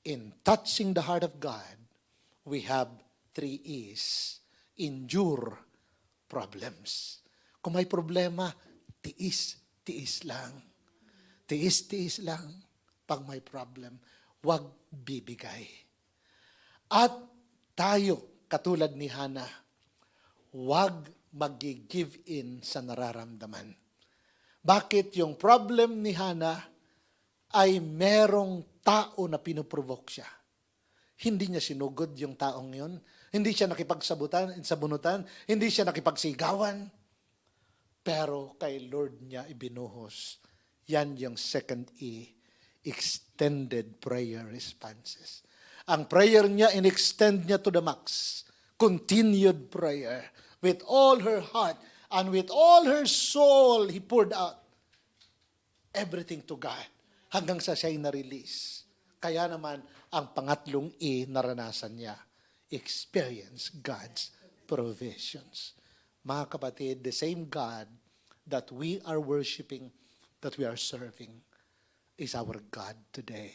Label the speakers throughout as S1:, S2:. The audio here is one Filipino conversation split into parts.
S1: in touching the heart of God, we have 3 E's. Endure problems. Kung may problema, tiis lang. Tiis lang pag may problem. Huwag bibigay. At tayo, katulad ni Hannah, huwag mag-give in sa nararamdaman. Bakit yung problem ni Hannah ay merong tao na pinuprovoke siya? Hindi niya sinugod yung taong yun. Hindi siya nakipagsabunutan. Hindi siya nakipagsigawan. Pero kay Lord niya ibinuhos. Yan yung second E, extended prayer responses. Ang prayer niya, in-extend niya to the max. Continued prayer. With all her heart and with all her soul, he poured out everything to God. Hanggang sa siya'y na-release. Kaya naman, ang pangatlong E, naranasan niya, experience God's provisions. Mga kapatid, the same God that we are worshiping, that we are serving, is our God today.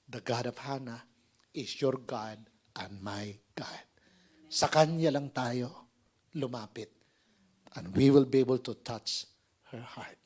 S1: The God of Hannah is your God and my God. Sa Kanya lang tayo lumapit, and we will be able to touch her heart.